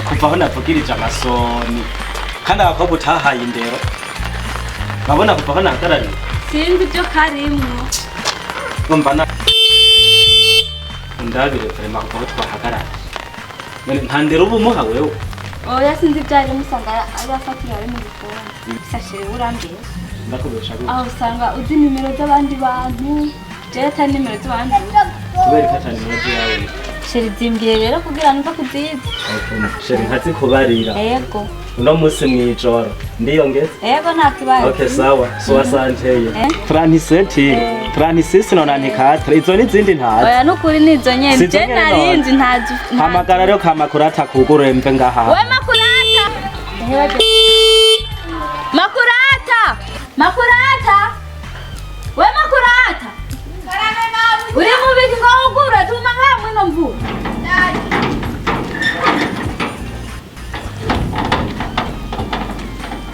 kuva aho navugirije amasoni kandi abakobwa utahaye indero babona kuva aho nahagarariye sinzi ibyo karimwo umva na ndabire vrema kuva aho twahagarariye nta ndero uba umuha wewe oya sinzi ibyo ari musanga yafatira ari mu gikoni sashe urambye ndakubesha gute aho usanga uzi nimero z'abandi bantu jewe atari nimero z'abandi kubera ko atari nimero yawe sheri zimbwiye rero kugira ngo kuzizi sheri nkazi kubarira yego uno musi mwijoro ndiyongeze yego nta kibazo okay sawa so asanteye 37 nona ntikatre izo n'izindi ntazi oya nukuri nizo nyene je narinzi ntazi hamagara rero kamakurata kugurure mve ngaha we makurata makurata we makurata uri mubiki ngo ugura tuma nkamwe no mvura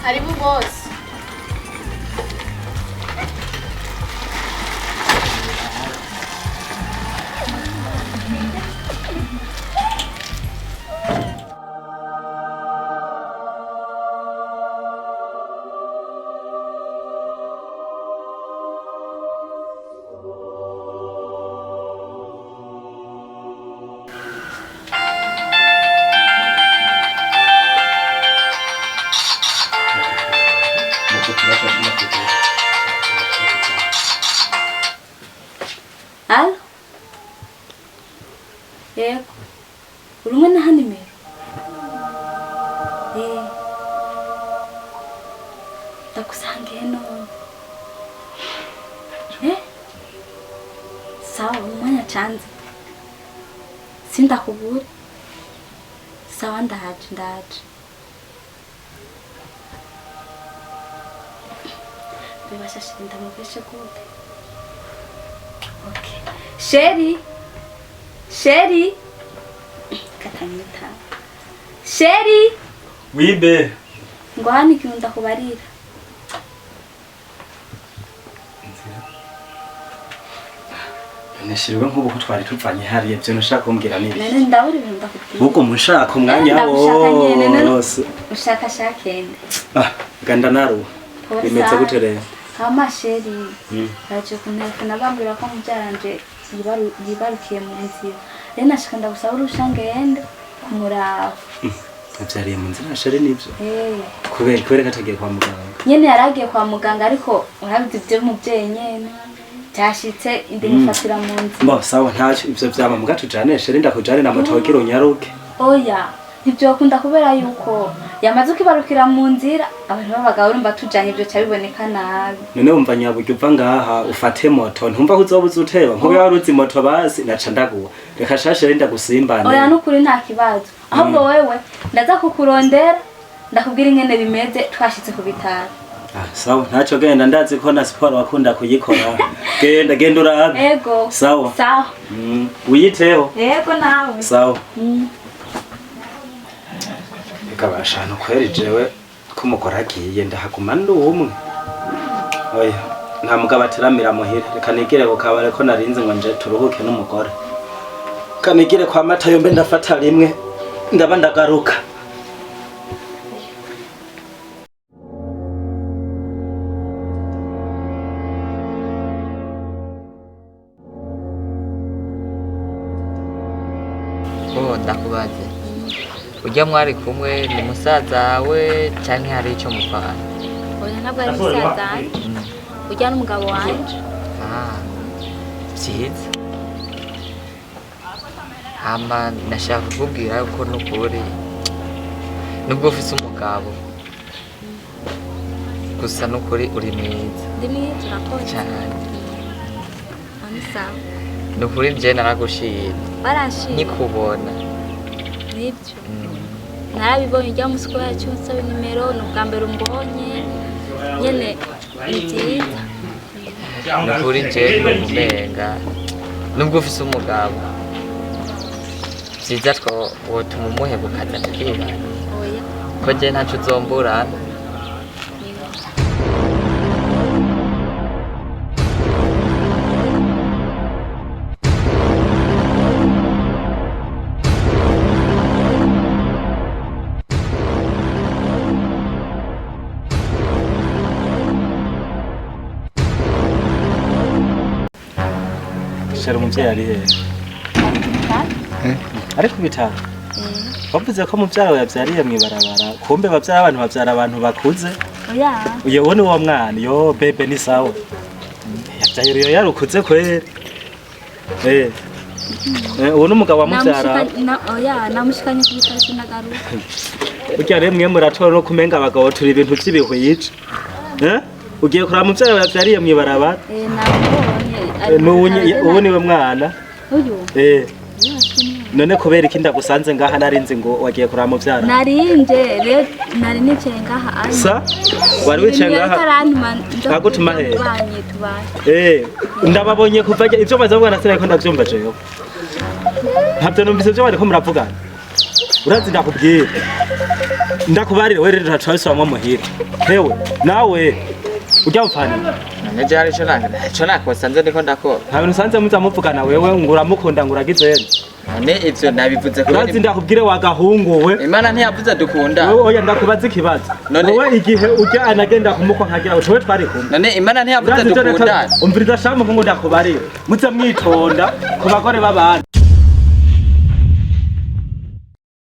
Karibu boss. Al? Yego. Urumwe na nimero? Ndakusange none. Sawa, umwanya canze. Sindakubura. Sawa ndaje. Bibasha shinda mubeshe gute. Okay. Sherry. Katanyita. Sherry. Wibe. Ngo hani kintu ndakubarira. Nishirwe nk'ubu ko twari tuvanye hariye byo nushaka kumbwira nibi. Nene ndaburi ibintu ndakubwira. Uko mushaka umwanya wose. Ushaka shakende. Ganda naru. Bimetse gute rero? Hama Sherry. Baje kunefuna bambwira ko mubyaranje yibarukiye mu nzira. Rero nashaka ndagusaba urushangende kumurava. Abyariye mu nzira Sherry nibyo. Kubera katagiye kwa muganga. Nyene yaragiye kwa muganga ariko urabizi byo mubyeyi nyene. Cyashitse indi mufatira mu nzira. Bo sawa ntacyo ivyo vyama mugatujane Sherry ndakujane na moto wakiro nyaruke. Oya. Ibyo kunda kubera yuko yamaze ukibarukira mu nzira abantu babaga urumva tujanye ibyo cyabiboneka nabi. None umva nyaburyo uva ngaha ufate moto ntumva kuzobuza uteba nkuko yaruzi moto basi naca ndaguwa reka shashe renda gusimbana. Oya nukuri nta kibazo ahubwo wewe ndaza kukurondera ndakubwira ingene bimeze twashitse ku bitaro. Sawa ntacyo genda ndazi ko na siporo wakunda kuyikora genda urabe. Yego sawa uyiteho. Yego nawe sawa. Kabashano kweri jewe kumukora agiye ndahaguma ndumwe. Oya nta mugabo atiramira muhira reka nigire ko kabare ko narinze ngo nje turuhuke n'umugore. Kanigire kwa mata yombe ndafata rimwe ndaba ndagaruka. Ndakubaze ujya mwari kumwe ni musaza wawe cyangwa hari icyo mupfana? Oya ntabwo ari musaza ujya n'umugabo wanje. Byiza. Hama nashaka kukubwira ko nukuri nubwo ufise umugabo gusa nukuri uri mwiza. Ndi mwiza urakoze cyane. Anisa. Nukuri nje naragushimye. Barashimye. Nikubona. Nibyo. Narabibonye ujya musiko yacu nsaba nimero n'ubwa mbere umbonye nyene ni byiza. Nukuri nje n'umumenga nubwo ufise umugabo byiza two wotuma umuhebukaza tukibana. Oya ko je ntaco uzomburana. petero umuvyeyi ari hehe ariko bitanu bavuze ko muvyara we yavyariye mwibarabara kumbe bavyara abantu bavyara abantu bakuze oya uyo wone uwo mwana yo bebe ni sawa yavyaye yarukuze kweri uwo n'umugabo wa muvyara oya namushikanye kubitaro sinagaruka burya rero mwe muratora no kumenga abagabo turi ibintu vy'ibihwice ugiye kuraba muvyara we yavyariye mwibarabara nabonye uwo niwe mwana uyu none kubera iki ndagusanze ngaha narinzi ngo wagiye kuraba muvyara narinje rero nari nicaye ngaha sa wari wicaye ngaha agutuma he ndababonye kuva ivyo maze mwana sinaye ko ndavyumva jewe ntabyo numvise ivyo bariko muravugana urazi ndakubwira ndakubarire we rero turabisobanura muhira hewe nawe ujya mfana nje ari cyo nakosanze ndiko ndakora nta bintu usanze muza muvugana wewe nguramukunda nguragizene ne ivyo nabivuze ko urazi ndakubwire wagahungu we Imana ntiyavuze dukunda wewe oya ndakubaza ikibazo wowe igihe ujya anagenda kumukwa nkagira ucowe twari kumwe none Imana ntiyavuze dukunda umviriza shamu ngo ndakubarire muze mwitonda ku bagore babandi